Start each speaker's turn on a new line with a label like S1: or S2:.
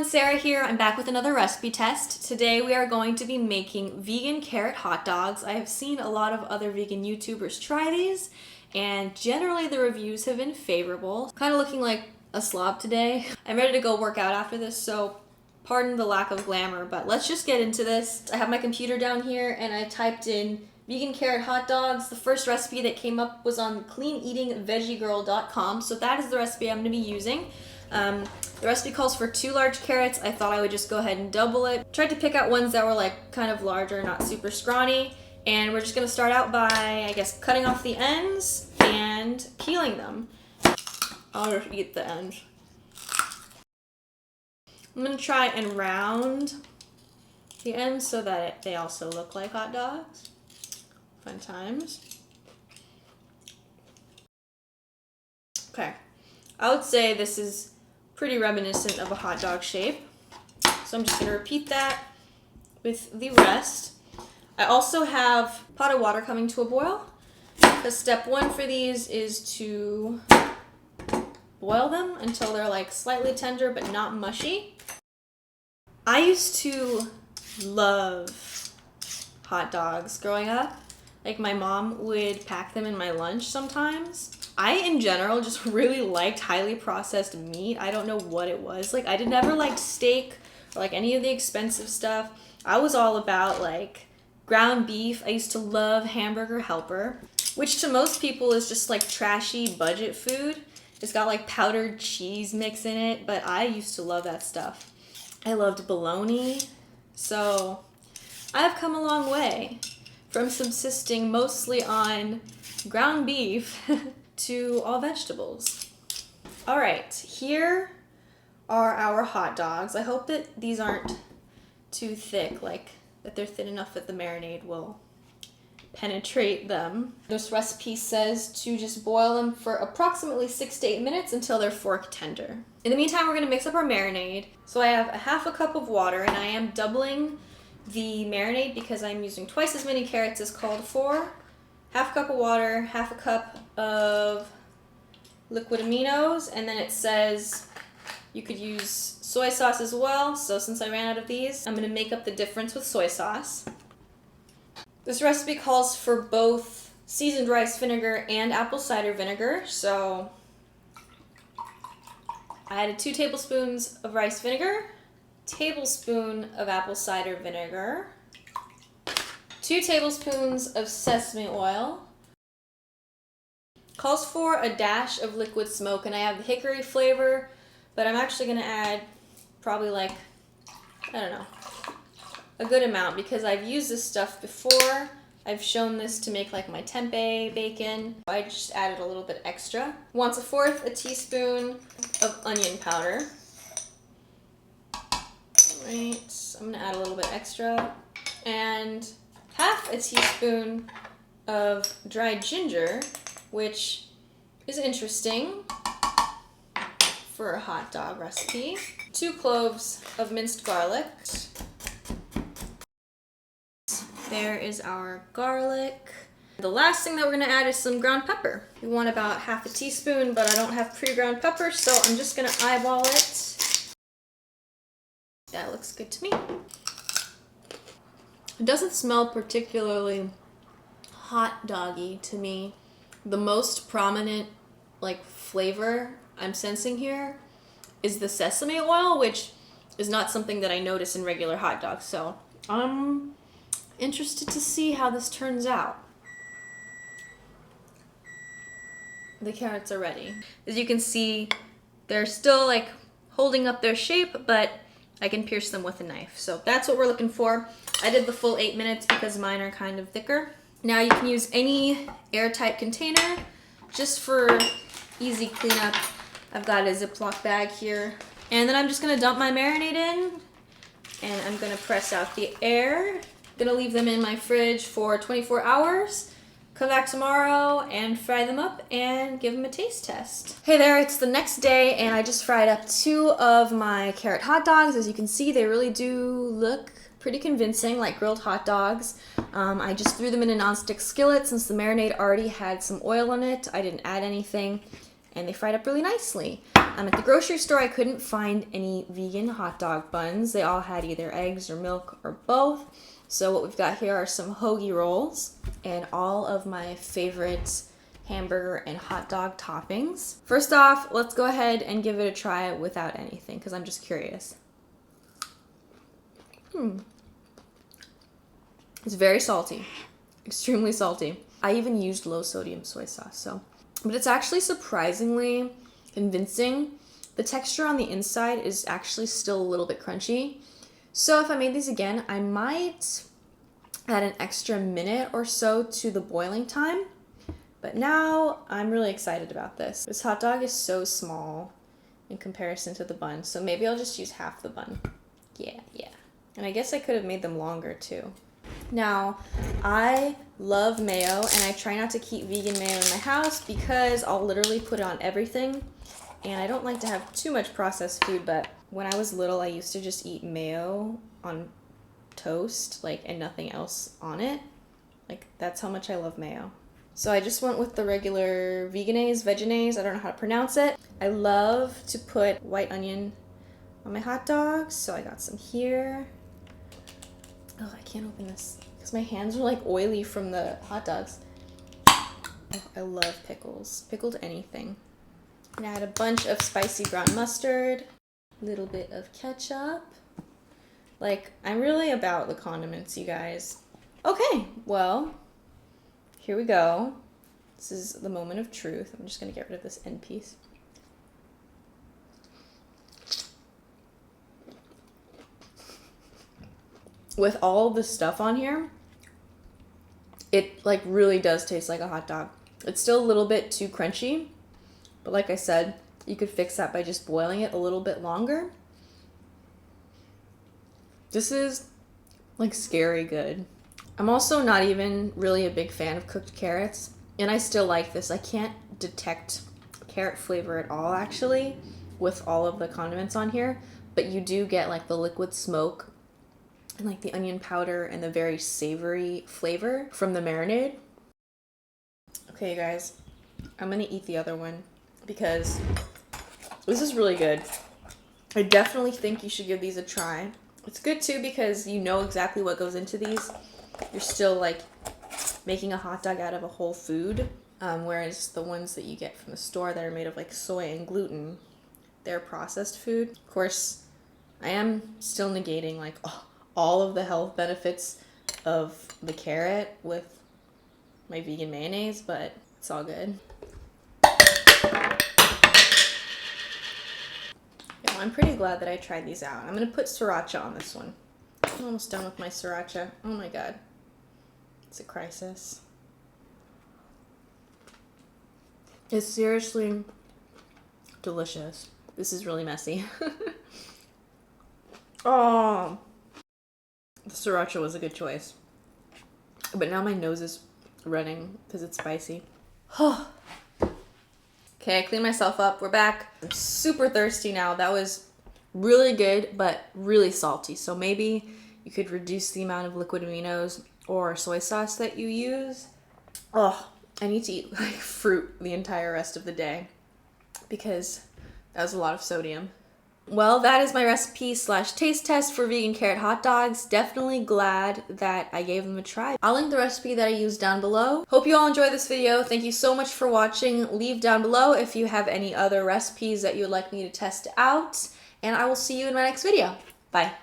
S1: everyone, Sarah here. I'm back with another recipe test. Today we are going to be making vegan carrot hot dogs. I have seen a lot of other vegan YouTubers try these, and generally the reviews have been favorable. Kind of looking like a slob today. I'm ready to go work out after this, so pardon the lack of glamour, but let's just get into this. I have my computer down here and I typed in vegan carrot hot dogs. The first recipe that came up was on cleaneatingveggieGirl.com, so that is the recipe I'm going to be using. The recipe calls for 2 large carrots. I thought I would just go ahead and double it. Tried to pick out ones that were like kind of larger, not super scrawny. And we're just going to start out by, I guess, cutting off the ends and peeling them. I'll just eat the ends. I'm going to try and round the ends so that they also look like hot dogs. Fun times. Okay. I would say this is pretty reminiscent of a hot dog shape. So I'm just going to repeat that with the rest. I also have a pot of water coming to a boil. Because step 1 for these is to boil them until they're like slightly tender but not mushy. I used to love hot dogs growing up. Like my mom would pack them in my lunch sometimes. I, in general, just really liked highly processed meat. I don't know what it was. Like, I never liked steak or, like, any of the expensive stuff. I was all about, like, ground beef. I used to love Hamburger Helper, which to most people is just, like, trashy budget food. It's got, like, powdered cheese mix in it, but I used to love that stuff. I loved bologna. So, I have come a long way from subsisting mostly on ground beef to all vegetables. All right, here are our hot dogs. I hope that these aren't too thick, like that they're thin enough that the marinade will penetrate them. This recipe says to just boil them for approximately 6 to 8 minutes until they're fork tender. In the meantime, we're gonna mix up our marinade. So I have a half a cup of water, and I am doubling the marinade because I'm using twice as many carrots as called for. Half a cup of water, half a cup of liquid aminos, and then it says you could use soy sauce as well. So since I ran out of these, I'm going to make up the difference with soy sauce. This recipe calls for both seasoned rice vinegar and apple cider vinegar. So I added 2 tablespoons of rice vinegar, tablespoon of apple cider vinegar, 2 tablespoons of sesame oil. Calls for a dash of liquid smoke, and I have the hickory flavor, but I'm actually going to add probably like, I don't know, a good amount because I've used this stuff before. I've shown this to make like my tempeh bacon. I just added a little bit extra. 1/4 a teaspoon of onion powder. Alright, so I'm going to add a little bit extra. And half a teaspoon of dried ginger, which is interesting for a hot dog recipe. 2 cloves of minced garlic. There is our garlic. The last thing that we're going to add is some ground pepper. We want about half a teaspoon, but I don't have pre-ground pepper, so I'm just going to eyeball it. That looks good to me. It doesn't smell particularly hot doggy to me. The most prominent like flavor I'm sensing here is the sesame oil, which is not something that I notice in regular hot dogs. So I'm interested to see how this turns out. The carrots are ready. As you can see, they're still like holding up their shape, but I can pierce them with a knife. So that's what we're looking for. I did the full 8 minutes because mine are kind of thicker. Now you can use any airtight container just for easy cleanup. I've got a Ziploc bag here. And then I'm just gonna dump my marinade in, and I'm gonna press out the air. Gonna leave them in my fridge for 24 hours. Come back tomorrow and fry them up and give them a taste test. Hey there, it's the next day and I just fried up 2 of my carrot hot dogs. As you can see, they really do look pretty convincing, like grilled hot dogs. I just threw them in a nonstick skillet since the marinade already had some oil in it. I didn't add anything, and they fried up really nicely. At the grocery store, I couldn't find any vegan hot dog buns. They all had either eggs or milk or both. So what we've got here are some hoagie rolls and all of my favorite hamburger and hot dog toppings. First off, let's go ahead and give it a try without anything because I'm just curious. It's very salty, extremely salty. I even used low sodium soy sauce, but it's actually surprisingly convincing. The texture on the inside is actually still a little bit crunchy. So if I made these again, I might add an extra minute or so to the boiling time. But now I'm really excited about this. This hot dog is so small in comparison to the bun, so maybe I'll just use half the bun. Yeah. And I guess I could have made them longer too. Now, I love mayo, and I try not to keep vegan mayo in my house because I'll literally put it on everything. And I don't like to have too much processed food, but when I was little, I used to just eat mayo on toast, and nothing else on it. That's how much I love mayo. So I just went with the regular veganese, I don't know how to pronounce it. I love to put white onion on my hot dogs, so I got some here. Oh, I can't open this because my hands are oily from the hot dogs. Oh, I love pickles, pickled anything. And I had a bunch of spicy brown mustard, a little bit of ketchup. I'm really about the condiments, you guys. Okay, well, here we go. This is the moment of truth. I'm just gonna get rid of this end piece. With all the stuff on here, it really does taste like a hot dog. It's still a little bit too crunchy, but like I said, you could fix that by just boiling it a little bit longer. This is scary good. I'm also not even really a big fan of cooked carrots, and I still like this. I can't detect carrot flavor at all actually with all of the condiments on here, but you do get the liquid smoke and the onion powder and the very savory flavor from the marinade. Okay, you guys, I'm gonna eat the other one because this is really good. I definitely think you should give these a try. It's good too because you know exactly what goes into these. You're still making a hot dog out of a whole food, whereas the ones that you get from the store that are made of soy and gluten, they're processed food. Of course, I am still negating all of the health benefits of the carrot with my vegan mayonnaise, but it's all good. Yeah, I'm pretty glad that I tried these out. I'm gonna put sriracha on this one. I'm almost done with my sriracha. Oh my god. It's a crisis. It's seriously delicious. This is really messy. Oh. The sriracha was a good choice. But now my nose is running because it's spicy. Okay, I cleaned myself up. We're back. I'm super thirsty now. That was really good, but really salty. So maybe you could reduce the amount of liquid aminos or soy sauce that you use. Oh, I need to eat fruit the entire rest of the day because that was a lot of sodium. Well, that is my recipe / taste test for vegan carrot hot dogs. Definitely glad that I gave them a try. I'll link the recipe that I used down below. Hope you all enjoyed this video. Thank you so much for watching. Leave down below if you have any other recipes that you would like me to test out. And I will see you in my next video. Bye.